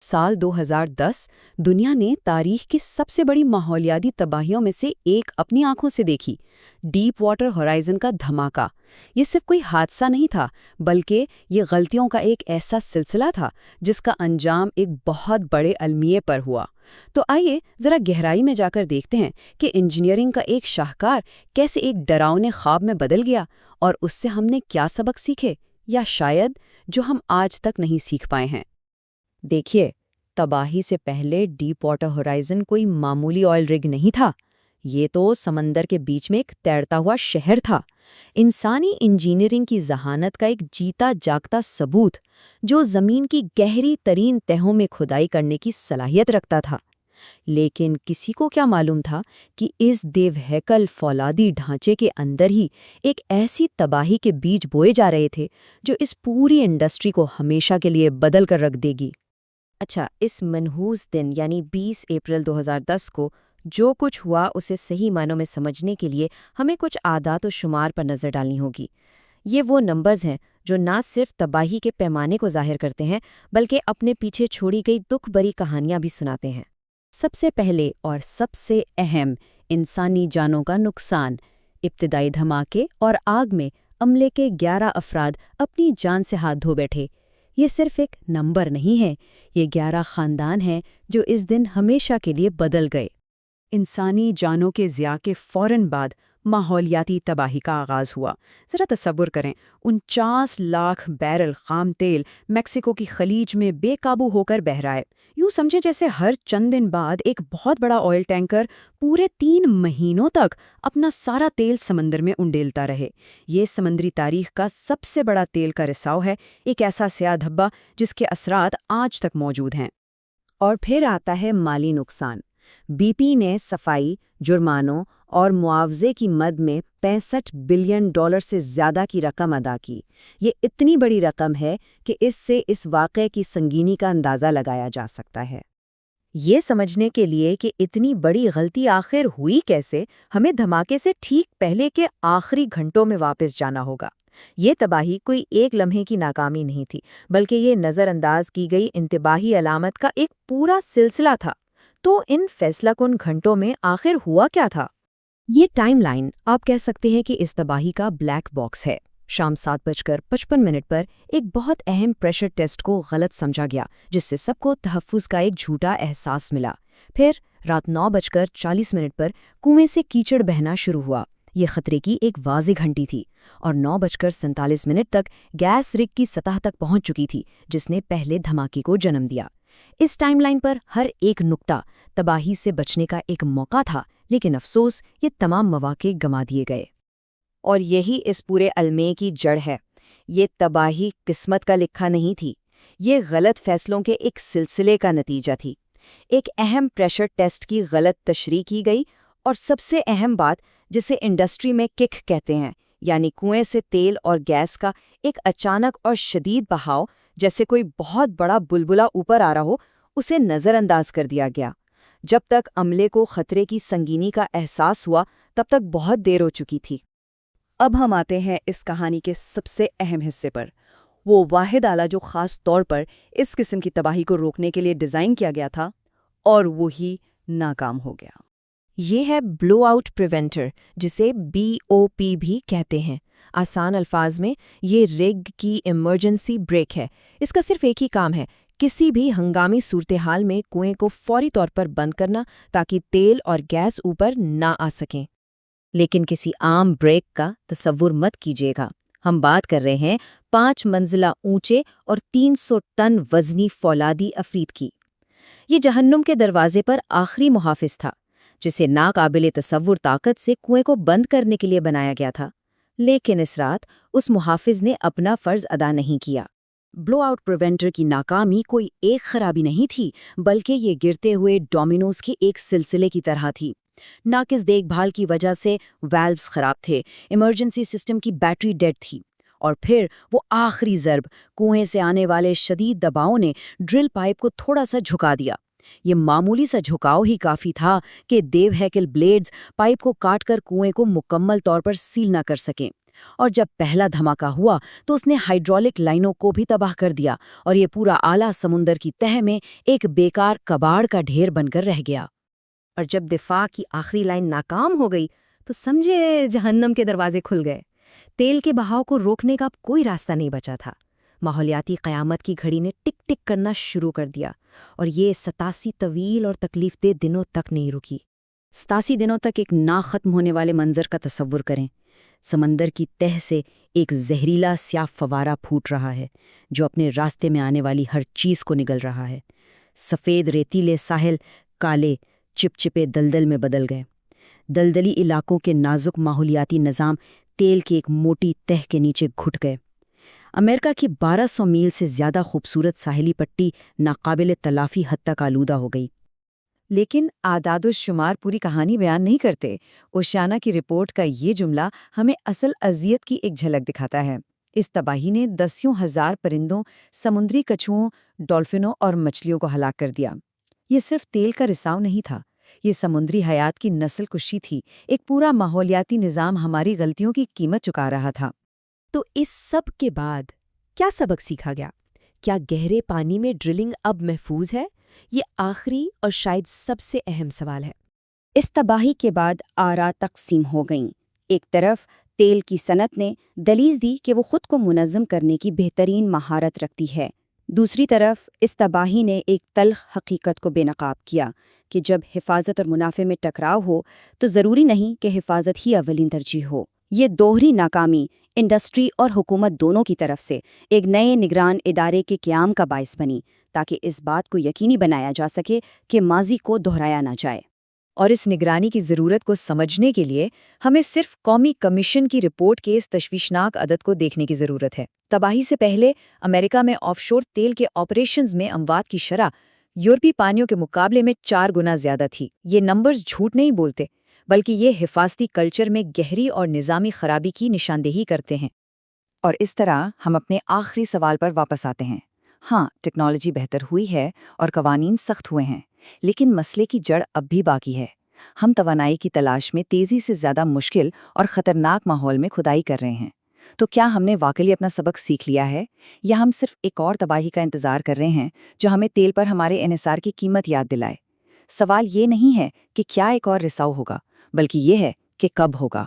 साल 2010 दुनिया ने तारीख की सबसे बड़ी माहौलियाती तबाहियों में से एक अपनी आंखों से देखी। डीप वाटर होराइजन का धमाका। ये सिर्फ कोई हादसा नहीं था, बल्कि ये गलतियों का एक ऐसा सिलसिला था जिसका अंजाम एक बहुत बड़े अलमिए पर हुआ। तो आइए जरा गहराई में जाकर देखते हैं कि इंजीनियरिंग का एक शाहकार कैसे एक डरावने ख्वाब में बदल गया, और उससे हमने क्या सबक सीखे, या शायद जो हम आज तक नहीं सीख पाए हैं। देखिए, तबाही से पहले डीप वाटर होराइजन कोई मामूली ऑयल रिग नहीं था। ये तो समंदर के बीच में एक तैरता हुआ शहर था। इंसानी इंजीनियरिंग की जहानत का एक जीता जागता सबूत, जो जमीन की गहरी तरीन तहों में खुदाई करने की सलाहियत रखता था। लेकिन किसी को क्या मालूम था कि इस देवहैकल फौलादी ढांचे के अंदर ही एक ऐसी तबाही के बीज बोए जा रहे थे जो इस पूरी इंडस्ट्री को हमेशा के लिए बदल कर रख देगी। अच्छा, इस मनहूस दिन यानी 20 अप्रैल 2010 को जो कुछ हुआ उसे सही मायनों में समझने के लिए हमें कुछ आदात और शुमार पर नज़र डालनी होगी। ये वो नंबर्स हैं जो ना सिर्फ तबाही के पैमाने को जाहिर करते हैं, बल्कि अपने पीछे छोड़ी गई दुख भरी कहानियां भी सुनाते हैं। सबसे पहले और सबसे अहम, इंसानी जानों का नुकसान। इब्तिदाई धमाके और आग में अमले के 11 अफराद अपनी जान से हाथ धो बैठे। ये सिर्फ एक नंबर नहीं है, ये 11 खानदान हैं जो इस दिन हमेशा के लिए बदल गए। इंसानी जानों के ज़िया के फौरन बाद माहौलियाती तबाही का आगाज़ हुआ। ज़रा तसव्वुर करें, 49 लाख बैरल खाम तेल मेक्सिको की खलीज में बेकाबू होकर बह रहा है। यूँ समझे जैसे हर चंद दिन बाद एक बहुत बड़ा ऑयल टैंकर पूरे 3 महीनों तक अपना सारा तेल समंदर में उंडेलता रहे। ये समंदरी तारीख का सबसे बड़ा तेल का रिसाव है, एक ऐसा स्याह धब्बा जिसके असरात आज तक मौजूद हैं। और फिर आता है माली नुकसान। BP ने सफाई, जुर्मानों और मुआवजे की मद में $65 बिलियन से ज़्यादा की रकम अदा की। ये इतनी बड़ी रकम है कि इससे इस वाक़े की संगीनी का अंदाज़ा लगाया जा सकता है। ये समझने के लिए कि इतनी बड़ी गलती आखिर हुई कैसे, हमें धमाके से ठीक पहले के आखिरी घंटों में वापस जाना होगा। ये तबाही कोई एक लम्हे की नाकामी नहीं थी, बल्कि ये नज़रअंदाज की गई इंतबाही अलामत का एक पूरा सिलसिला था। तो इन फैसलाकुन घंटों में आखिर हुआ क्या था? ये टाइमलाइन आप कह सकते हैं कि इस तबाही का ब्लैक बॉक्स है। शाम 7:55 पर एक बहुत अहम प्रेशर टेस्ट को गलत समझा गया, जिससे सबको तहफ़्फ़ुज़ का एक झूठा एहसास मिला। फिर रात 9:40 पर कुएं से कीचड़ बहना शुरू हुआ। ये खतरे की एक वाज़ेह घंटी थी। और 9:47 तक गैस रिग की सतह तक पहुंच चुकी थी, जिसने पहले धमाके को जन्म दिया। इस टाइमलाइन पर हर एक नुक्ता तबाही से बचने का एक मौका था, लेकिन अफसोस ये तमाम मौके गंवा दिए गए। और यही इस पूरे अलमे की जड़ है। ये तबाही किस्मत का लिखा नहीं थी, ये गलत फैसलों के एक सिलसिले का नतीजा थी। एक अहम प्रेशर टेस्ट की गलत तशरीह की गई, और सबसे अहम बात, जिसे इंडस्ट्री में किक कहते हैं, यानी कुएं से तेल और गैस का एक अचानक और शदीद बहाव, जैसे कोई बहुत बड़ा बुलबुला ऊपर आ रहा हो, उसे नज़रअंदाज कर दिया गया। जब तक अमले को खतरे की संगीनी का एहसास हुआ, तब तक बहुत देर हो चुकी थी। अब हम आते हैं इस कहानी के सबसे अहम हिस्से पर, वो वाहिद आला जो ख़ास तौर पर इस किस्म की तबाही को रोकने के लिए डिज़ाइन किया गया था, और वही नाकाम हो गया। ये है ब्लो आउट प्रिवेंटर, जिसे BOP भी कहते हैं। आसान अल्फाज में ये रिग की इमरजेंसी ब्रेक है। इसका सिर्फ एक ही काम है, किसी भी हंगामी सूरत हाल में कुएं को फौरी तौर पर बंद करना, ताकि तेल और गैस ऊपर ना आ सकें। लेकिन किसी आम ब्रेक का तसव्वुर मत कीजिएगा। हम बात कर रहे हैं 5 मंजिला ऊंचे और 300 टन वजनी फौलादी अफरीत की। ये जहन्नुम के दरवाजे पर आखिरी मुहाफिज था, जिसे नाकाबिले तसव्वुर ताकत से कुएं को बंद करने के लिए बनाया गया था। लेकिन इस रात उस मुहाफिज ने अपना फर्ज अदा नहीं किया। ब्लो आउट प्रिवेंटर की नाकामी कोई एक खराबी नहीं थी, बल्कि ये गिरते हुए डोमिनोज के एक सिलसिले की तरह थी। नाकिस देखभाल की वजह से वाल्व्स खराब थे, इमरजेंसी सिस्टम की बैटरी डेड थी, और फिर वो आखिरी ज़र्ब, कुएं से आने वाले शदीद दबाव ने ड्रिल पाइप को थोड़ा सा झुका दिया। ये मामूली सा झुकाव ही काफ़ी था कि देवहैकल ब्लेड्स पाइप को काटकर कुएं को मुकम्मल तौर पर सील न कर सकें। اور جب پہلا دھماکہ ہوا تو اس نے ہائیڈرولک لائنوں کو بھی تباہ کر دیا اور یہ پورا آلہ سمندر کی تہہ میں ایک بیکار کباڑ کا ڈھیر بن کر رہ گیا۔ اور جب دفاع کی آخری لائن ناکام ہو گئی تو سمجھے جہنم کے دروازے کھل گئے۔ تیل کے بہاؤ کو روکنے کا اب کوئی راستہ نہیں بچا تھا۔ ماحولیاتی قیامت کی گھڑی نے ٹک ٹک کرنا شروع کر دیا، اور یہ 87 طویل اور تکلیف دہ دنوں تک نہیں رکی۔ 87 دنوں تک ایک نہ ختم ہونے والے منظر کا تصور کریں۔ سمندر کی تہہ سے ایک زہریلا سیاہ فوارہ پھوٹ رہا ہے جو اپنے راستے میں آنے والی ہر چیز کو نگل رہا ہے۔ سفید ریتیلے ساحل کالے چپچپے دلدل میں بدل گئے۔ دلدلی علاقوں کے نازک ماحولیاتی نظام تیل کی ایک موٹی تہہ کے نیچے گھٹ گئے۔ امریکہ کی 1200 میل سے زیادہ خوبصورت ساحلی پٹی ناقابل تلافی حد تک آلودہ ہو گئی۔ لیکن اعداد و شمار پوری کہانی بیان نہیں کرتے۔ اوشیانا کی رپورٹ کا یہ جملہ ہمیں اصل اذیت کی ایک جھلک دکھاتا ہے۔ اس تباہی نے دسیوں ہزار پرندوں، سمندری کچھوؤں، ڈولفنوں اور مچھلیوں کو ہلاک کر دیا۔ یہ صرف تیل کا رساؤ نہیں تھا، یہ سمندری حیات کی نسل کشی تھی۔ ایک پورا ماحولیاتی نظام ہماری غلطیوں کی قیمت چکا رہا تھا۔ تو اس سب کے بعد کیا سبق سیکھا گیا؟ کیا گہرے پانی میں ڈرلنگ اب محفوظ ہے؟ یہ آخری اور شاید سب سے اہم سوال ہے۔ اس تباہی کے بعد آرا تقسیم ہو گئیں۔ ایک طرف تیل کی صنعت نے دلیل دی کہ وہ خود کو منظم کرنے کی بہترین مہارت رکھتی ہے۔ دوسری طرف اس تباہی نے ایک تلخ حقیقت کو بے نقاب کیا کہ جب حفاظت اور منافع میں ٹکراؤ ہو تو ضروری نہیں کہ حفاظت ہی اولین ترجیح ہو۔ یہ دوہری ناکامی انڈسٹری اور حکومت دونوں کی طرف سے ایک نئے نگران ادارے کے قیام کا باعث بنی تاکہ اس بات کو یقینی بنایا جا سکے کہ ماضی کو دہرایا نہ جائے۔ اور اس نگرانی کی ضرورت کو سمجھنے کے لیے ہمیں صرف قومی کمیشن کی رپورٹ کے اس تشویشناک عدد کو دیکھنے کی ضرورت ہے۔ تباہی سے پہلے امریکہ میں آف شور تیل کے آپریشنز میں اموات کی شرح یورپی پانیوں کے مقابلے میں 4 گنا زیادہ تھی۔ یہ نمبرز جھوٹ نہیں بولتے، بلکہ یہ حفاظتی کلچر میں گہری اور نظامی خرابی کی نشاندہی کرتے ہیں۔ اور اس طرح ہم اپنے آخری سوال پر واپس آتے ہیں۔ ہاں، ٹیکنالوجی بہتر ہوئی ہے اور قوانین سخت ہوئے ہیں، لیکن مسئلے کی جڑ اب بھی باقی ہے۔ ہم توانائی کی تلاش میں تیزی سے زیادہ مشکل اور خطرناک ماحول میں کھدائی کر رہے ہیں۔ تو کیا ہم نے واقعی اپنا سبق سیکھ لیا ہے، یا ہم صرف ایک اور تباہی کا انتظار کر رہے ہیں جو ہمیں تیل پر ہمارے انحصار کی قیمت یاد دلائے؟ سوال یہ نہیں ہے کہ کیا ایک اور رساؤ ہوگا، بلکہ یہ ہے کہ کب ہوگا۔